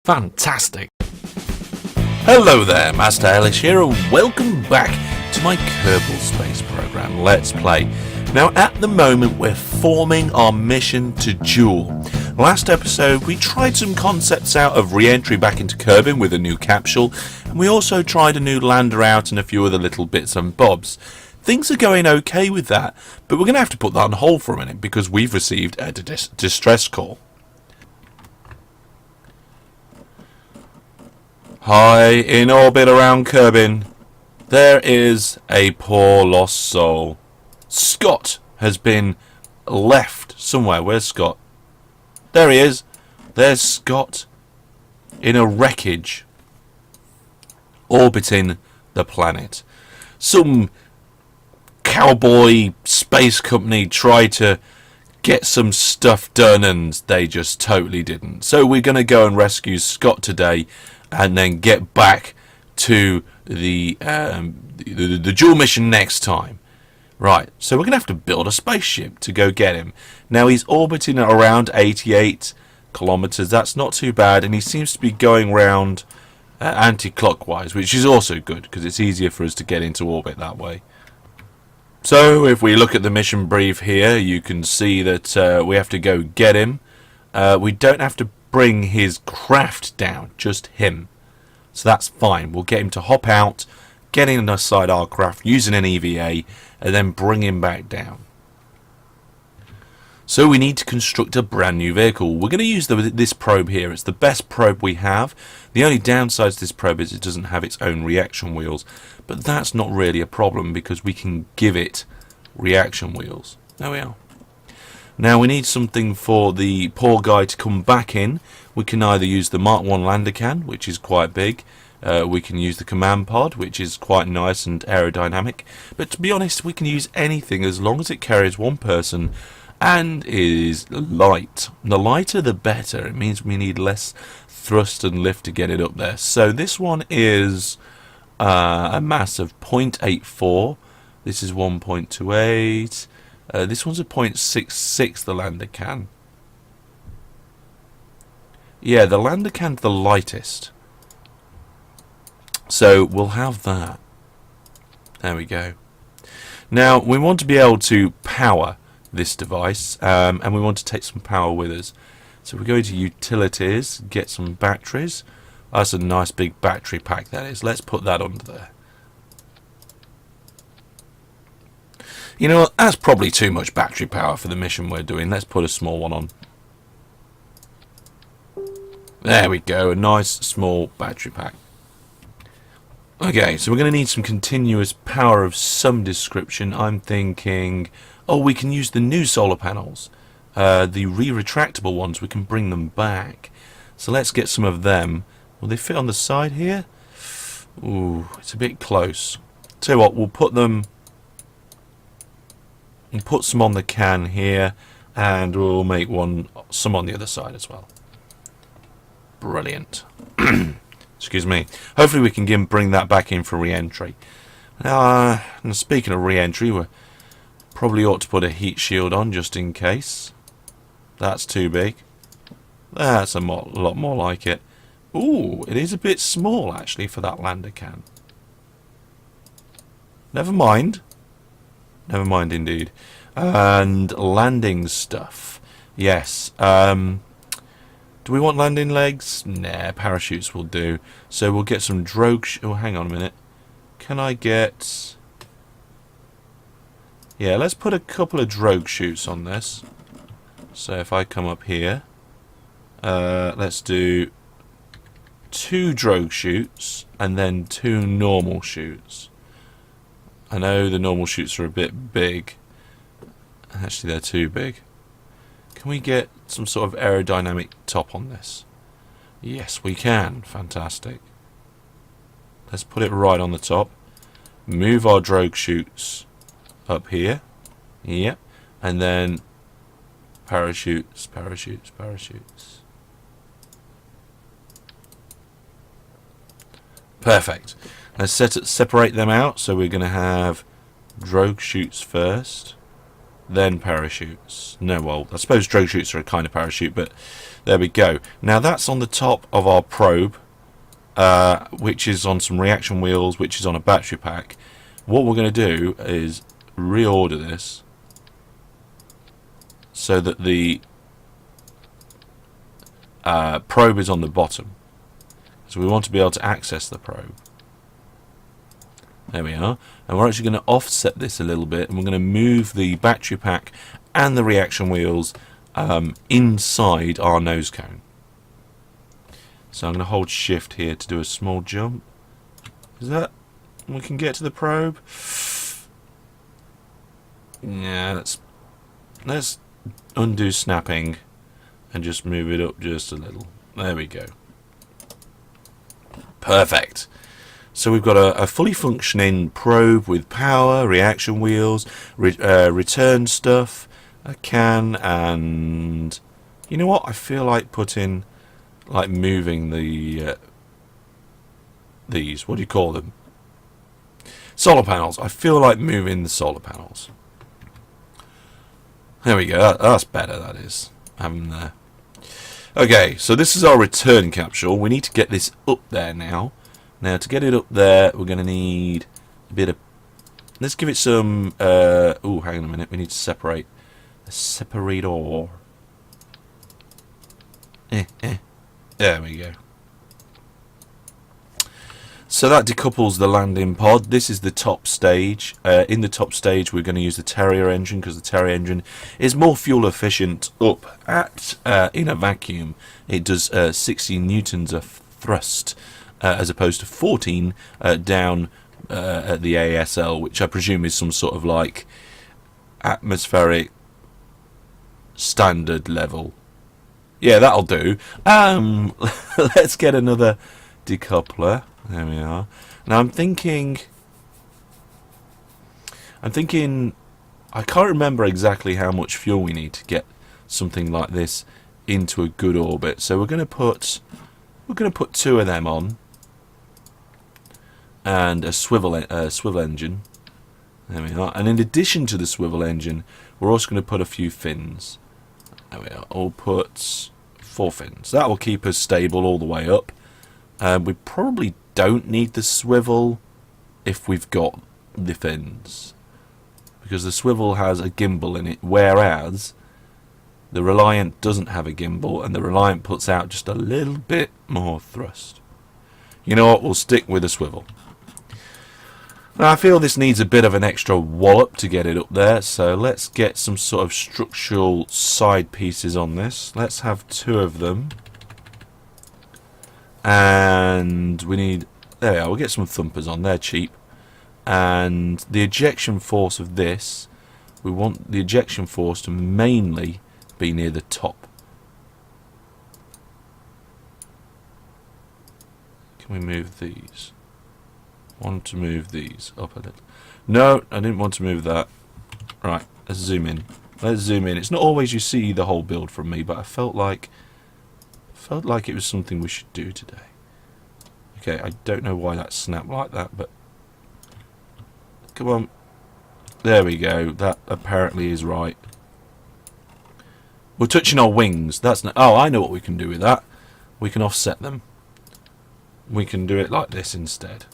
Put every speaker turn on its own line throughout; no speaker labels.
Fantastic. Hello there, Master Hellish here, and welcome back to my Kerbal Space Program Let's Play. Now, at the moment, we're forming our mission to Jewel. Last episode, we tried some concepts out of re-entry back into Kerbin with a new capsule, and we also tried a new lander out and a few other little bits and bobs. Things are going okay with that, but we're going to have to put that on hold for a minute because we've received a distress call. High in orbit around Kerbin, there is a poor lost soul. Scott has been left somewhere. Where's Scott? There he is. There's Scott in a wreckage orbiting the planet. Some cowboy space company tried to get some stuff done and they just totally didn't. So we're going to go and rescue Scott today and then get back to the dual mission next time. Right, so we're going to have to build a spaceship to go get him. Now he's orbiting at around 88 kilometers. That's not too bad, and he seems to be going round anti-clockwise, which is also good because it's easier for us to get into orbit that way. So if we look at the mission brief here, you can see that we have to go get him. We don't have to bring his craft down, just him. So that's fine. We'll get him to hop out, get inside our craft using an EVA, and then bring him back down. So we need to construct a brand new vehicle. We're going to use this probe here. It's the best probe we have. The only downside to this probe is it doesn't have its own reaction wheels. But that's not really a problem because we can give it reaction wheels. There we are. Now we need something for the poor guy to come back in. We can either use the Mark 1 lander can, which is quite big. We can use the command pod, which is quite nice and aerodynamic. But to be honest, we can use anything as long as it carries one person and is light. The lighter the better. It means we need less thrust and lift to get it up there. So this one is a mass of 0.84. This is 1.28. This one's a 0.66, the lander can. Yeah, the lander can's the lightest. So we'll have that. There we go. Now, we want to be able to power this device, and we want to take some power with us. So we're going to utilities, get some batteries. That's a nice big battery pack, that is. Let's put that under there. You know what, that's probably too much battery power for the mission we're doing. Let's put a small one on. There we go, a nice small battery pack. Okay, so we're going to need some continuous power of some description. I'm thinking, oh, we can use the new solar panels. The re-retractable ones, we can bring them back. So let's get some of them. Will they fit on the side here? Ooh, it's a bit close. Tell you what, we'll put them... and put some on the can here, and we'll make some on the other side as well. Brilliant. Excuse me. Hopefully we can bring that back in for re-entry. Now, speaking of re-entry, we probably ought to put a heat shield on just in case. That's too big. That's a lot more like it. Ooh, it is a bit small actually for that lander can. Never mind. Never mind indeed. And landing stuff. Yes. Do we want landing legs? Nah, parachutes will do. So we'll get some drogue... oh, hang on a minute. Can I get... yeah, let's put a couple of drogue chutes on this. So if I come up here... let's do 2 drogue chutes and then 2 normal chutes. I know the normal chutes are a bit big. Actually, they're too big. Can we get some sort of aerodynamic top on this? Yes, we can. Fantastic. Let's put it right on the top. Move our drogue chutes up here. Yep. And then parachutes, parachutes, parachutes. Perfect. Let's separate them out. So we're going to have drogue chutes first. then parachutes. No, well, I suppose drogue chutes are a kind of parachute, but there we go. Now that's on the top of our probe, which is on some reaction wheels, which is on a battery pack. What we're going to do is reorder this so that the probe is on the bottom. So we want to be able to access the probe. There we are. And we're actually going to offset this a little bit, and we're going to move the battery pack and the reaction wheels inside our nose cone. So I'm going to hold shift here to do a small jump. Is that... we can get to the probe? Yeah, let's undo snapping and just move it up just a little. There we go. Perfect. So we've got a fully functioning probe with power, reaction wheels, return stuff, a can, and you know what? I feel like putting, like moving the these. What do you call them? Solar panels. I feel like moving the solar panels. There we go. That's better. That is having there. Okay, so this is our return capsule. We need to get this up there now. Now, to get it up there, we're going to need a bit of... let's give it some... oh, hang on a minute. We need to separate. A separator. There we go. So that decouples the landing pod. This is the top stage. In the top stage, we're going to use the Terrier engine, because the Terrier engine is more fuel efficient up at in a vacuum. It does 60 newtons of thrust, as opposed to 14 down at the ASL, which I presume is some sort of like atmospheric standard level. Yeah, that'll do. Let's get another decoupler. There we are. Now I'm thinking I can't remember exactly how much fuel we need to get something like this into a good orbit. So we're going to put two of them on, and a swivel engine. There we are. And in addition to the swivel engine, we're also going to put a few fins. There we are. I'll put 4 fins. That will keep us stable all the way up. We probably don't need the swivel if we've got the fins, because the swivel has a gimbal in it, whereas the Reliant doesn't have a gimbal, and the Reliant puts out just a little bit more thrust. You know what? We'll stick with the swivel. Now, I feel this needs a bit of an extra wallop to get it up there, so let's get some sort of structural side pieces on this. Let's have 2 of them. And we need... there we are, we'll get some thumpers on, they're cheap. And the ejection force of this, we want the ejection force to mainly be near the top. Can we move these? Want to move these up a little. No, I didn't want to move that. Right, let's zoom in. Let's zoom in. It's not always you see the whole build from me, but I felt like it was something we should do today. Okay, I don't know why that snapped like that, but come on. There we go. That apparently is right. We're touching our wings. That's not... oh, I know what we can do with that. We can offset them. We can do it like this instead.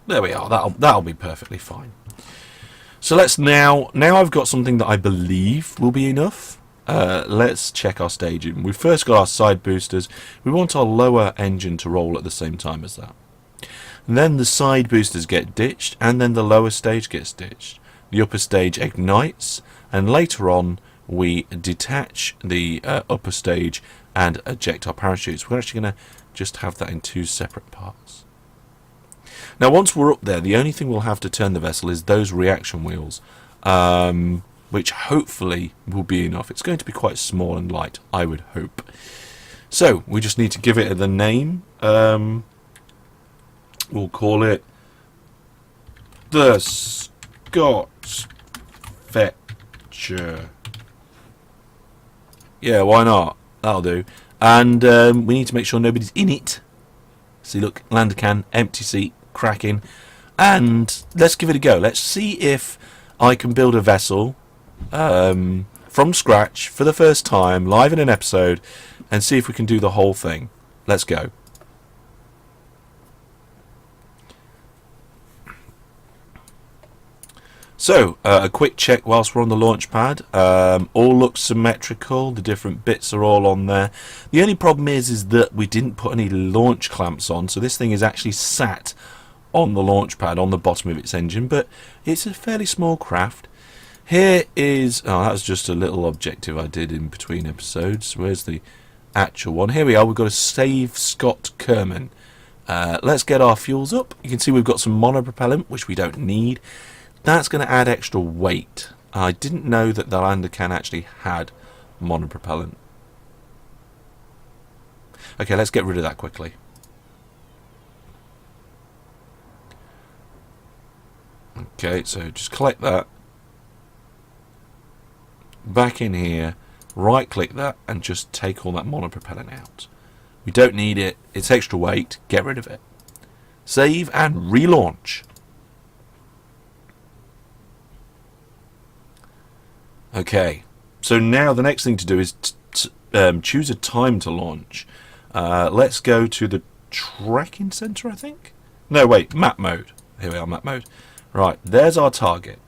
There we are. That'll be perfectly fine. So let's now I've got something that I believe will be enough. Let's check our staging. We've first got our side boosters. We want our lower engine to roll at the same time as that. And then the side boosters get ditched, and then the lower stage gets ditched. The upper stage ignites, and later on we detach the upper stage and eject our parachutes. We're actually going to just have that in 2 separate parts. Now once we're up there, the only thing we'll have to turn the vessel is those reaction wheels, which hopefully will be enough. It's going to be quite small and light, I would hope. So we just need to give it the name. We'll call it the Scott Fetcher. Yeah, why not? That'll do. And we need to make sure nobody's in it. See, look, lander can, empty seat, cracking. And let's give it a go. Let's see if I can build a vessel from scratch for the first time, live in an episode, and see if we can do the whole thing. Let's go. So, a quick check whilst we're on the launch pad. All looks symmetrical. The different bits are all on there. The only problem is that we didn't put any launch clamps on, so this thing is actually sat on the launch pad on the bottom of its engine, but it's a fairly small craft. Here is... oh, that was just a little objective I did in between episodes. Where's the actual one? Here we are. We've got to save Scott Kerman. Let's get our fuels up. You can see we've got some monopropellant, which we don't need. That's going to add extra weight. I didn't know that the lander can actually had monopropellant. Okay, let's get rid of that quickly. Okay, so just collect that. Back in here, right click that and just take all that monopropellant out. We don't need it. It's extra weight. Get rid of it. Save and relaunch. Okay, so now the next thing to do is choose a time to launch. Let's go to the tracking center, I think. No, wait, map mode. Here we are, map mode. Right, there's our target.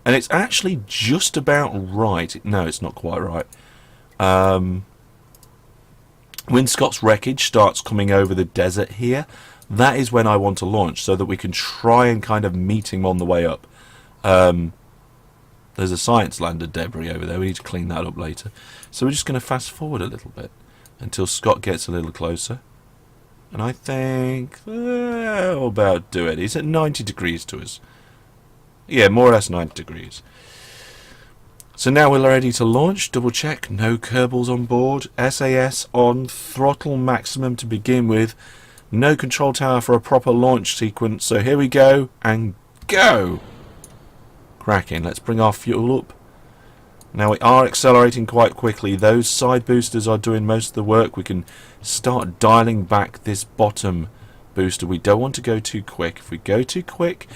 And it's actually just about right. No, it's not quite right. When Scott's wreckage starts coming over the desert here, that is when I want to launch, so that we can try and kind of meet him on the way up. There's a science lander debris over there. We need to clean that up later. So we're just going to fast forward a little bit until Scott gets a little closer. And I think we'll about do it. He's at 90 degrees to us. Yeah, more or less 90 degrees. So now we're ready to launch. Double check. No Kerbals on board. SAS on. Throttle maximum to begin with. No control tower for a proper launch sequence. So here we go. And go! Cracking. Let's bring our fuel up. Now we are accelerating quite quickly. Those side boosters are doing most of the work. We can start dialing back this bottom booster. We don't want to go too quick. If we go too quick,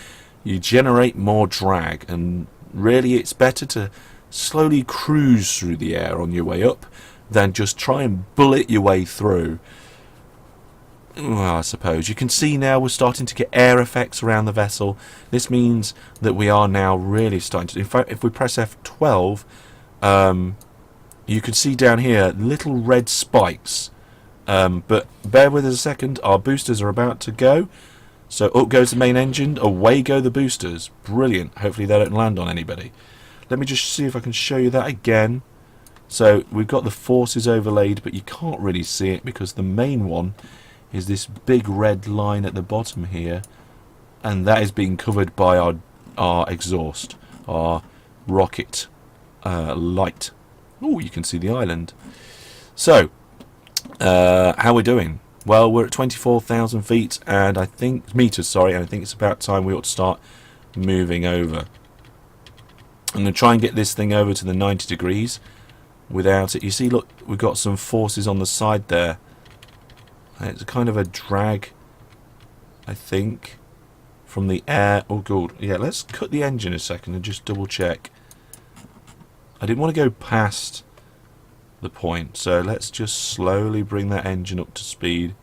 you generate more drag, and really it's better to slowly cruise through the air on your way up than just try and bullet your way through. Well, I suppose. You can see now we're starting to get air effects around the vessel. This means that we are now really starting to... in fact, if we press F12, you can see down here little red spikes. But bear with us a second. Our boosters are about to go. So up goes the main engine. Away go the boosters. Brilliant. Hopefully they don't land on anybody. Let me just see if I can show you that again. So we've got the forces overlaid, but you can't really see it because the main one is this big red line at the bottom here, and that is being covered by our exhaust, our rocket light. Oh, you can see the island. So, how we're doing? Well, we're at 24,000 feet, and I think meters. Sorry, and I think it's about time we ought to start moving over. I'm going to try and get this thing over to the 90 degrees without it. You see, look, we've got some forces on the side there. It's kind of a drag, I think, from the air. Oh, good. Yeah, let's cut the engine a second and just double check. I didn't want to go past the point, so let's just slowly bring that engine up to speed.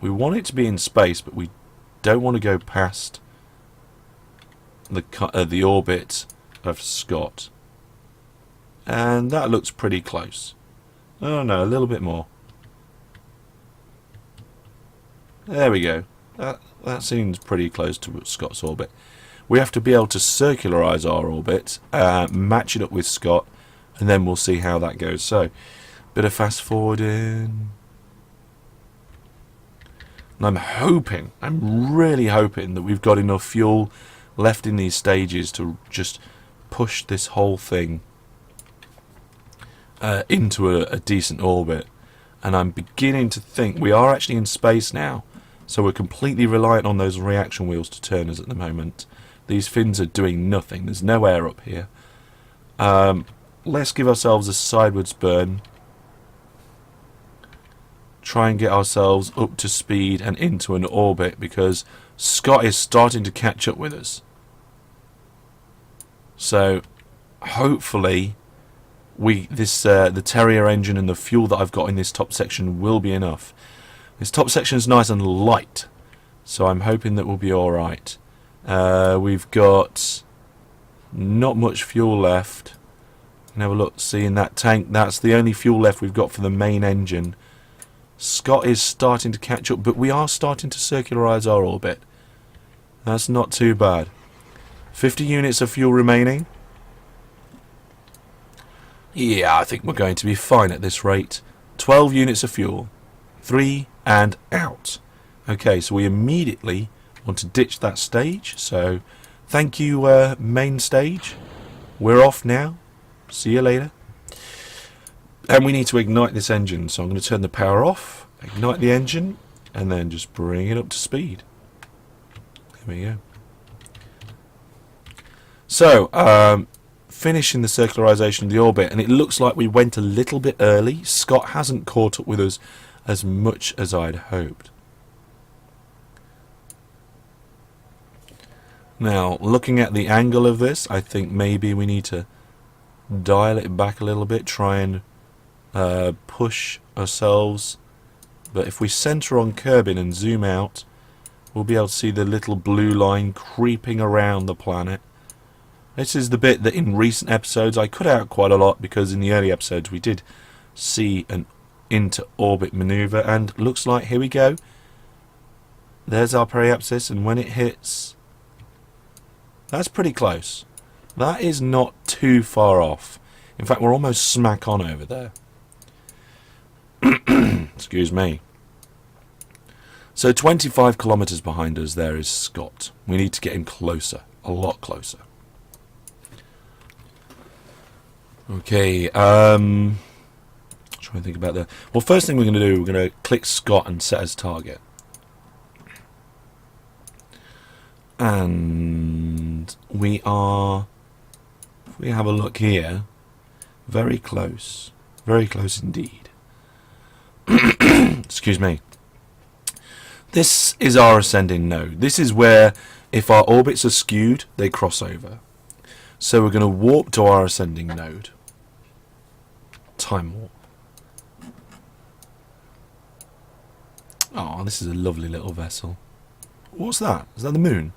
We want it to be in space, but we don't want to go past the orbit of Scott. And that looks pretty close. Oh no, a little bit more. There we go. That seems pretty close to Scott's orbit. We have to be able to circularize our orbit, match it up with Scott, and then we'll see how that goes. So, bit of fast forwarding. And I'm really hoping that we've got enough fuel left in these stages to just push this whole thing into a decent orbit. And I'm beginning to think we are actually in space now, so we're completely reliant on those reaction wheels to turn us at the moment. These fins are doing nothing. There's no air up here. Let's give ourselves a sideways burn. Try and get ourselves up to speed and into an orbit, because Scott is starting to catch up with us. So hopefully the Terrier engine and the fuel that I've got in this top section will be enough. This top section is nice and light, so I'm hoping that we'll be alright. We've got not much fuel left. Have a look, see in that tank, that's the only fuel left we've got for the main engine. Scott is starting to catch up, but we are starting to circularise our orbit. That's not too bad. 50 units of fuel remaining. Yeah, I think we're going to be fine at this rate. 12 units of fuel. 3 and out. Okay, so we immediately want to ditch that stage. So, thank you, main stage. We're off now. See you later. And we need to ignite this engine. So I'm going to turn the power off, ignite the engine, and then just bring it up to speed. There we go. So, finishing the circularization of the orbit, and it looks like we went a little bit early. Scott hasn't caught up with us as much as I'd hoped. Now, looking at the angle of this, I think maybe we need to dial it back a little bit, try and push ourselves. But if we center on Kerbal and zoom out, we'll be able to see the little blue line creeping around the planet. This is the bit that in recent episodes I cut out quite a lot, because in the early episodes we did see an inter-orbit maneuver, and looks like, here we go, there's our periapsis, and when it hits, that's pretty close. That is not too far off. In fact, we're almost smack on over there. Excuse me. So 25 kilometers behind us there is Scott. We need to get him closer, a lot closer. Okay, trying to think about that. Well, first thing we're going to do, we're going to click Scott and set as target. And we are, if we have a look here, very close indeed. Excuse me. This is our ascending node. This is where, if our orbits are skewed, they cross over. So we're going to warp to our ascending node. Time warp. Oh, this is a lovely little vessel. What's that? Is that the moon?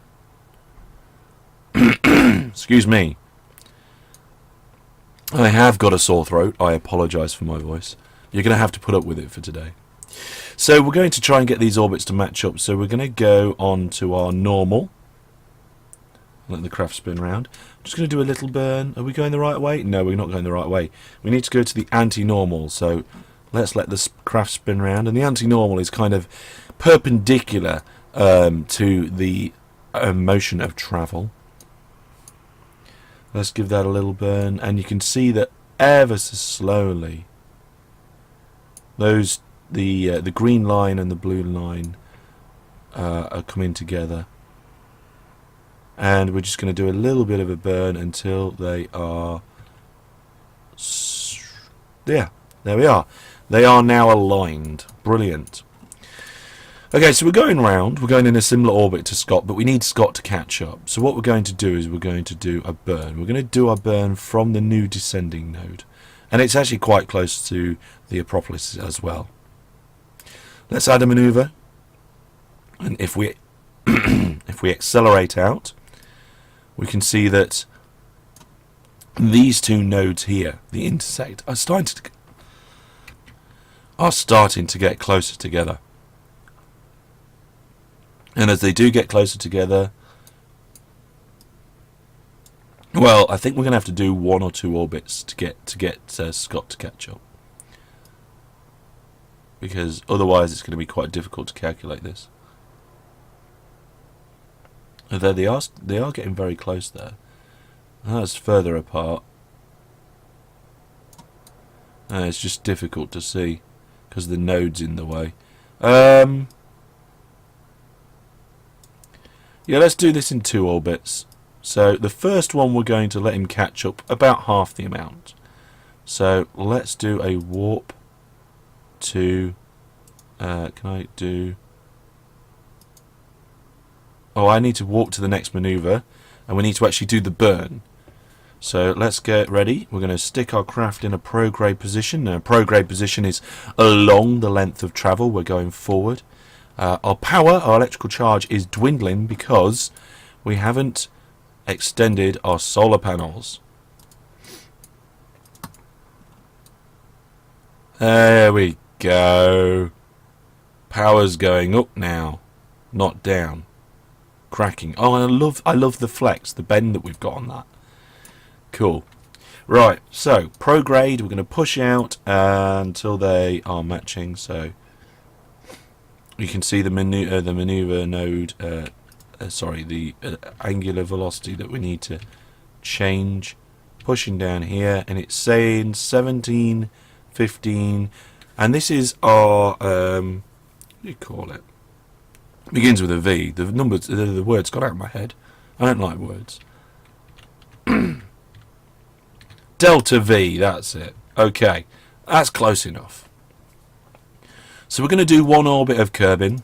Excuse me. I have got a sore throat. I apologise for my voice. You're going to have to put up with it for today. So we're going to try and get these orbits to match up. So we're going to go on to our normal. Let the craft spin round. I'm just going to do a little burn. Are we going the right way? No, we're not going the right way. We need to go to the anti-normal. So let's let the craft spin round. And the anti-normal is kind of perpendicular to the motion of travel. Let's give that a little burn. And you can see that ever so slowly, those the green line and the blue line are coming together. And we're just going to do a little bit of a burn until they are... Yeah, there we are. They are now aligned. Brilliant. Okay, so we're going round. We're going in a similar orbit to Scott, but we need Scott to catch up. So what we're going to do is we're going to do a burn. We're going to do our burn from the new descending node. And it's actually quite close to the Acropolis as well. Let's add a maneuver. And if we if we accelerate out, we can see that these two nodes here, the intersect, are starting to get closer together. And as they do get closer together, well, I think we're going to have to do one or two orbits to get Scott to catch up, because otherwise it's going to be quite difficult to calculate this. Although they are getting very close there. That's further apart. It's just difficult to see because the node's in the way. Yeah, let's do this in two orbits. So the first one we're going to let him catch up about half the amount. So let's do a warp to... can I do... Oh, I need to warp to the next maneuver, and we need to actually do the burn. So let's get ready. We're going to stick our craft in a prograde position. Now, prograde position is along the length of travel. We're going forward. Our power, our electrical charge, is dwindling because we haven't extended our solar panels. There we go. Power's going up now, not down. Cracking. Oh, I love the flex, the bend that we've got on that. Cool. Right, so prograde, we're going to push out until they are matching. So you can see the maneuver node, the angular velocity that we need to change. Pushing down here, and it's saying 17, 15, and this is our what do you call it? Begins with a V. The numbers, the words got out of my head. I don't like words. Delta V, that's it. Okay, that's close enough. So we're going to do one orbit of Kerbin,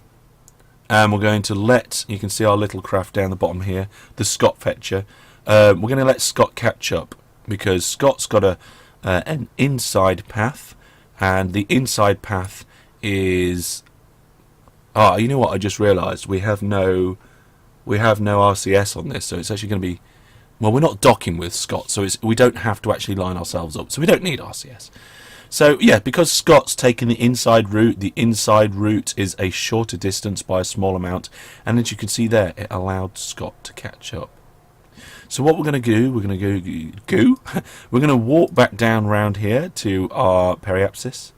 and we're going to let, you can see our little craft down the bottom here, the Scott fetcher. We're going to let Scott catch up, because Scott's got an inside path, and the inside path is... Ah, you know what? I just realised we have no RCS on this, so it's actually going to be... Well, we're not docking with Scott, so we don't have to actually line ourselves up, so we don't need RCS. So, yeah, because Scott's taken the inside route is a shorter distance by a small amount, and as you can see there, it allowed Scott to catch up. So what we're going to do, we're going to walk back down round here to our periapsis.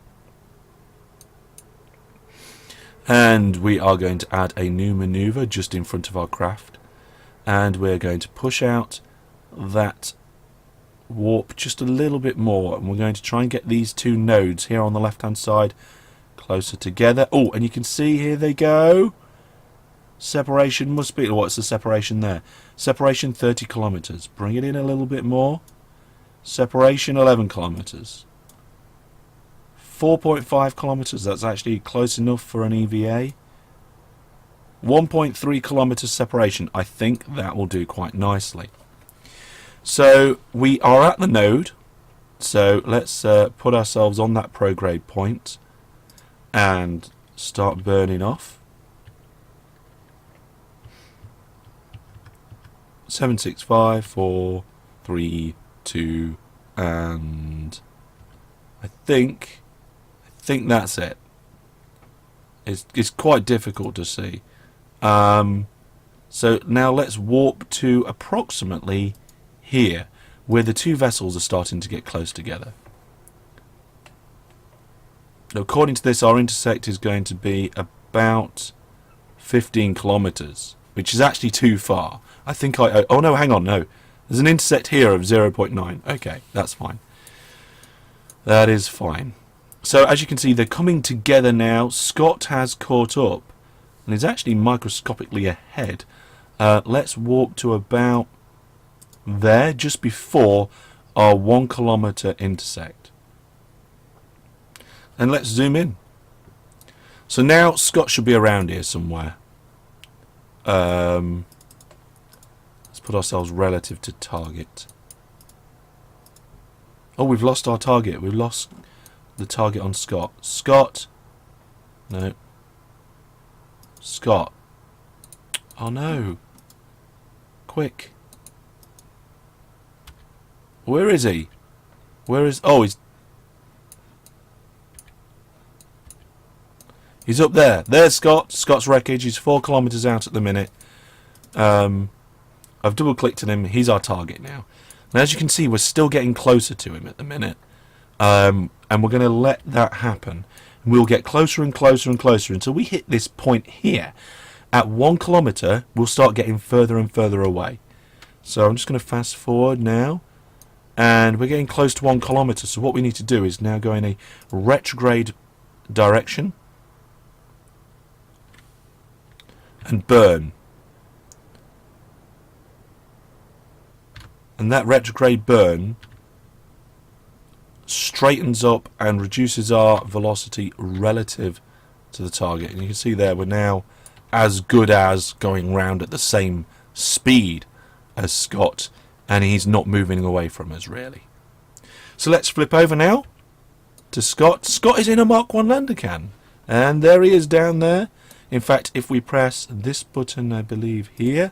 And we are going to add a new maneuver just in front of our craft. And we're going to push out that warp just a little bit more. And we're going to try and get these two nodes here on the left-hand side closer together. Oh, and you can see here they go. Separation must be... What's the separation there? Separation 30 kilometers. Bring it in a little bit more. Separation 11 kilometers. 4.5 kilometers. That's actually close enough for an EVA. 1.3 kilometers separation. I think that will do quite nicely. So we are at the node. So let's put ourselves on that prograde point and start burning off. 7, 6, 5, 4, 3, 2, and I think that's it. It's quite difficult to see. So now let's warp to approximately here, where the two vessels are starting to get close together. Now, according to this, our intersect is going to be about 15 kilometers, which is actually too far. I think oh no, hang on, no. There's an intersect here of 0.9. Okay, that's fine. That is fine. So as you can see, they're coming together now. Scott has caught up and is actually microscopically ahead. Let's warp to about there, just before our 1 kilometer intersect. And let's zoom in. So now Scott should be around here somewhere. Let's put ourselves relative to target. Oh, we've lost our target. We've lost the target on Scott. Scott. No. Scott. Oh no. Quick. Where is he? Where is... Oh, he's up there. There's Scott. Scott's wreckage. He's 4 kilometers out at the minute. I've double clicked on him. He's our target now. And as you can see, we're still getting closer to him at the minute. And we're going to let that happen. And we'll get closer and closer and closer until we hit this point here. At 1 kilometer, we'll start getting further and further away. So I'm just going to fast forward now. And we're getting close to 1 kilometer. So what we need to do is now go in a retrograde direction. And burn. And that retrograde burn straightens up and reduces our velocity relative to the target. And you can see there we're now as good as going round at the same speed as Scott and he's not moving away from us really. So let's flip over now to Scott. Scott is in a Mark 1 lander can, and there he is down there. In fact, if we press this button, I believe here,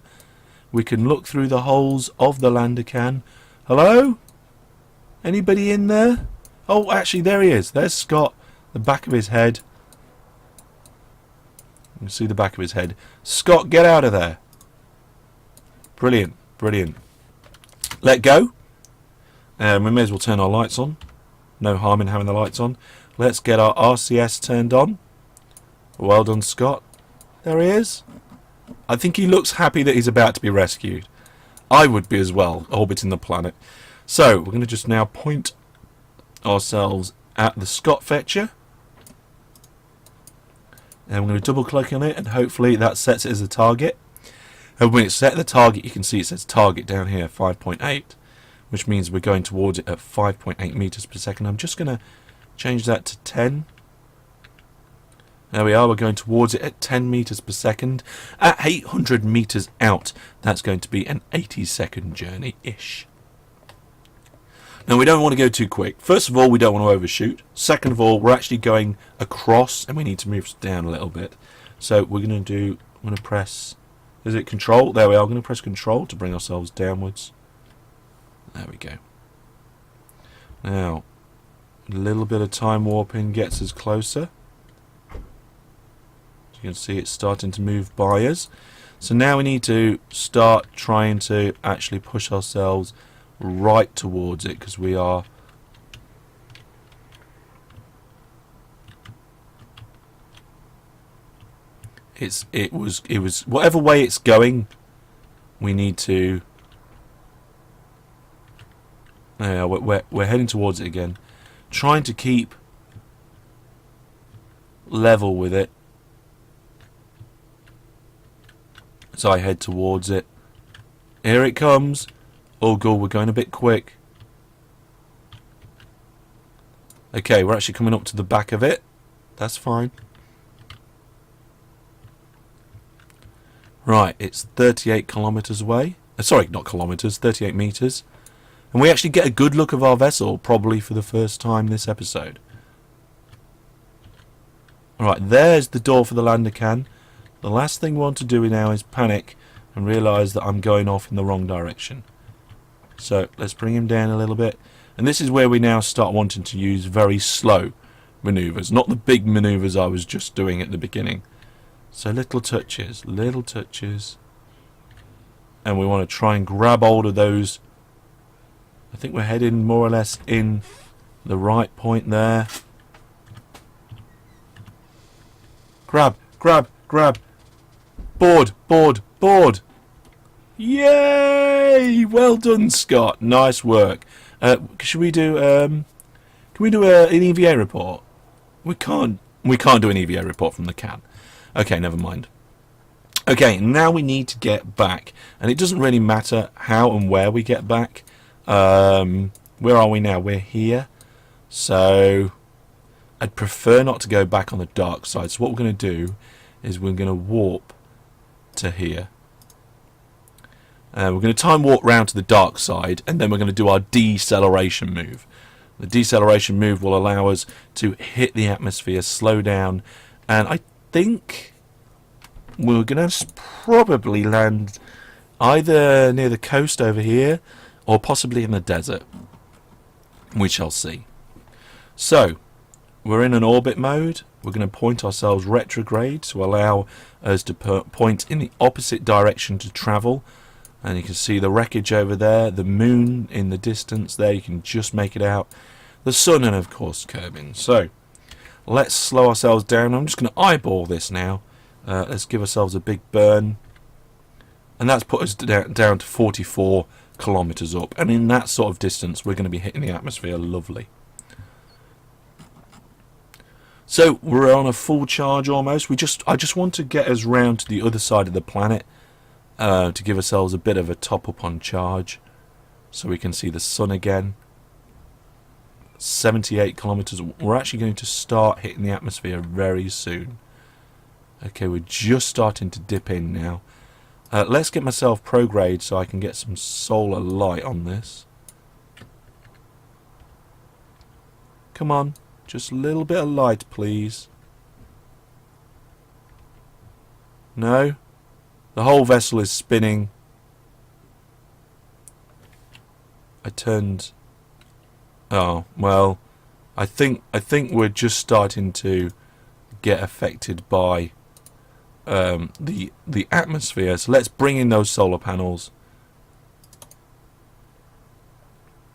we can look through the holes of the lander can. Hello? Anybody in there? Oh, actually, there he is. There's Scott, the back of his head. You can see the back of his head. Scott, get out of there. Brilliant, brilliant. Let go. And we may as well turn our lights on. No harm in having the lights on. Let's get our RCS turned on. Well done, Scott. There he is. I think he looks happy that he's about to be rescued. I would be as well, orbiting the planet. So, we're going to just now point ourselves at the Scott fetcher. And we're going to double click on it, and hopefully that sets it as a target. And when it's set the target, you can see it says target down here, 5.8, which means we're going towards it at 5.8 meters per second. I'm just going to change that to 10. There we are, we're going towards it at 10 meters per second. At 800 meters out, that's going to be an 80-second journey-ish. Now, we don't want to go too quick. First of all, we don't want to overshoot. Second of all, we're actually going across, and we need to move down a little bit. So we're going to press, is it Control? There we are, I'm going to press Control to bring ourselves downwards. There we go. Now, a little bit of time warping gets us closer. You can see it's starting to move by us. So now we need to start trying to actually push ourselves right towards it, because we are it was whatever way it's going, we need to we're heading towards it again, trying to keep level with it as I head towards it. Here it comes. Oh god, we're going a bit quick. Okay, we're actually coming up to the back of it. That's fine. Right, it's 38 kilometers away. Sorry, not kilometers, 38 meters. And we actually get a good look of our vessel, probably for the first time this episode. Alright, there's the door for the lander can. The last thing we want to do now is panic and realise that I'm going off in the wrong direction. So let's bring him down a little bit. And this is where we now start wanting to use very slow manoeuvres, not the big manoeuvres I was just doing at the beginning. So little touches, and we want to try and grab hold of those. I think we're heading more or less in the right point there. Grab, grab, grab. Board. Yay! Well done, Scott. Nice work. Should we do? Can we do an EVA report? We can't do an EVA report from the can. Okay, never mind. Okay, now we need to get back, and it doesn't really matter how and where we get back. Where are we now? We're here. So I'd prefer not to go back on the dark side. So what we're going to do is we're going to warp to here. We're going to time warp round to the dark side, and then we're going to do our deceleration move. The deceleration move will allow us to hit the atmosphere, slow down, and I think we're going to probably land either near the coast over here or possibly in the desert. We shall see. So, we're in an orbit mode. We're going to point ourselves retrograde to allow us to point in the opposite direction to travel. And you can see the wreckage over there, the moon in the distance there, you can just make it out. The sun and of course Kerbal. So, let's slow ourselves down. I'm just going to eyeball this now. Let's give ourselves a big burn. And that's put us down to 44 kilometers up. And in that sort of distance, we're going to be hitting the atmosphere. Lovely. So, we're on a full charge almost. I just want to get us round to the other side of the planet. To give ourselves a bit of a top up on charge, so we can see the sun again. 78 kilometers. We're actually going to start hitting the atmosphere very soon. Okay, we're just starting to dip in now. Let's get myself prograde so I can get some solar light on this. Come on, just a little bit of light, please. No? The whole vessel is spinning. I turned... Oh, well, I think we're just starting to get affected by the atmosphere. So let's bring in those solar panels.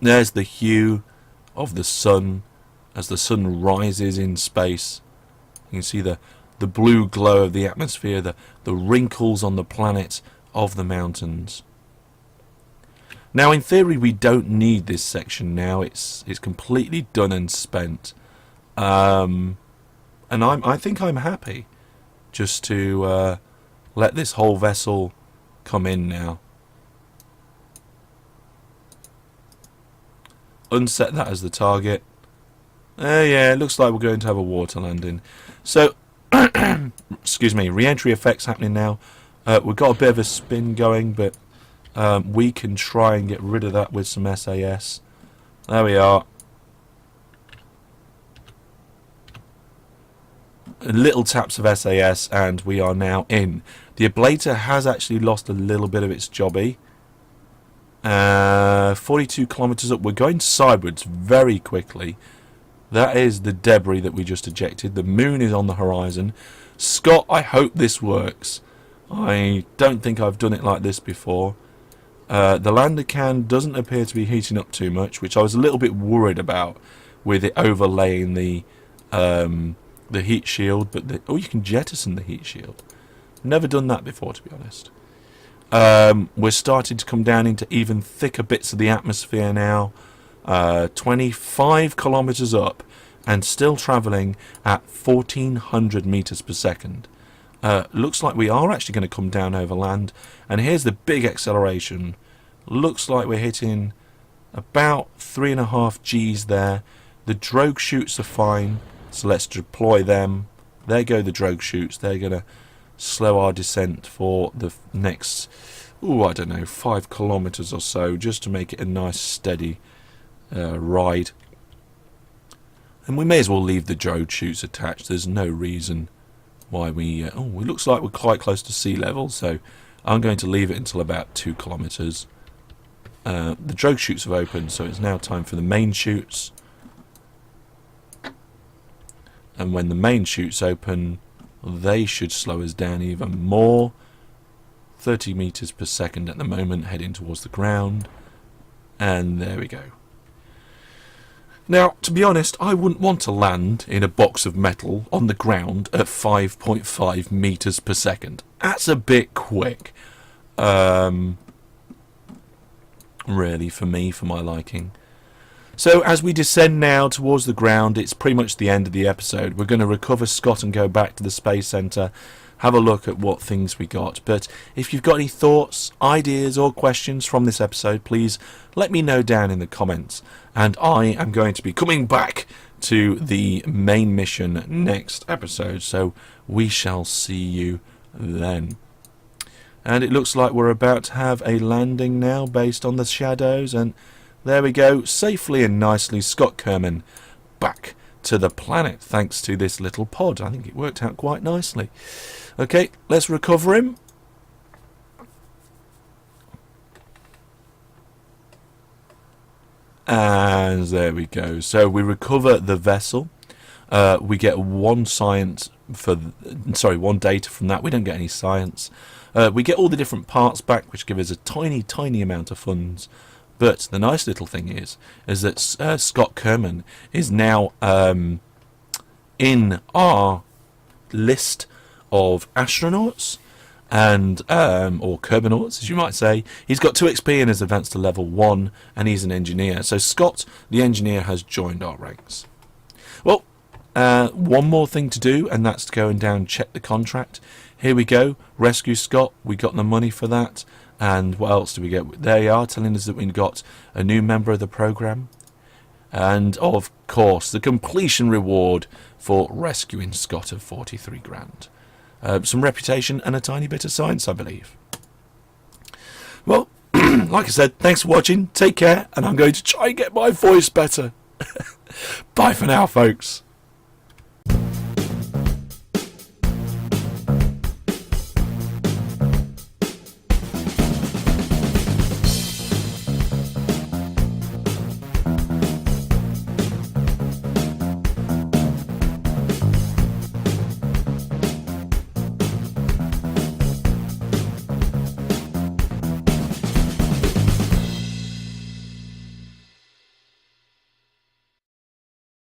There's the hue of the sun as the sun rises in space. You can see the blue glow of the atmosphere, the wrinkles on the planet of the mountains. Now, in theory, we don't need this section now. It's completely done and spent, and I think I'm happy just to let this whole vessel come in now. Unset that as the target. Yeah, it looks like we're going to have a water landing. So, excuse me, re-entry effects happening now. We've got a bit of a spin going, but we can try and get rid of that with some SAS. There we are. Little taps of SAS and we are now in. The ablator has actually lost a little bit of its jobby. 42 kilometers up. We're going sideways very quickly. That is the debris that we just ejected. The moon is on the horizon. Scott, I hope this works. I don't think I've done it like this before. The lander can doesn't appear to be heating up too much, which I was a little bit worried about with it overlaying the heat shield. But oh, you can jettison the heat shield. Never done that before, to be honest. We're starting to come down into even thicker bits of the atmosphere now. 25 kilometers up and still traveling at 1400 meters per second. Looks like we are actually going to come down over land, and here's the big acceleration. Looks like we're hitting about 3.5 Gs there. The drogue chutes are fine, so let's deploy them. There go the drogue chutes. They're going to slow our descent for the next, I don't know, 5 kilometers or so, just to make it a nice steady ride. And we may as well leave the drogue chutes attached. There's no reason why we... it looks like we're quite close to sea level, so I'm going to leave it until about 2 kilometers. The drogue chutes have opened, so it's now time for the main chutes. And when the main chutes open, they should slow us down even more. 30 meters per second at the moment, heading towards the ground. And there we go. Now, to be honest, I wouldn't want to land in a box of metal on the ground at 5.5 meters per second. That's a bit quick. Really, for me, for my liking. So, as we descend now towards the ground, it's pretty much the end of the episode. We're going to recover Scott and go back to the Space Centre, have a look at what things we got. But if you've got any thoughts, ideas or questions from this episode, please let me know down in the comments. And I am going to be coming back to the main mission next episode, so we shall see you then. And it looks like we're about to have a landing now based on the shadows, and there we go, safely and nicely, Scott Kerman back to the planet thanks to this little pod. I think it worked out quite nicely. Okay, let's recover him. And there we go. So we recover the vessel. We get one data from that. We don't get any science. We get all the different parts back, which give us a tiny, tiny amount of funds. But the nice little thing is that Scott Kerman is now in our list of astronauts and or Kerbonauts, as you might say. He's got 2 XP and has advanced to level 1, and he's an engineer. So Scott, the engineer, has joined our ranks. Well, one more thing to do, and that's to go and down check the contract. Here we go. Rescue Scott. We got the money for that. And what else do we get? They are telling us that we've got a new member of the program. And, of course, the completion reward for rescuing Scott of 43 grand. Some reputation and a tiny bit of science, I believe. Well, like I said, thanks for watching. Take care, and I'm going to try and get my voice better. Bye for now, folks.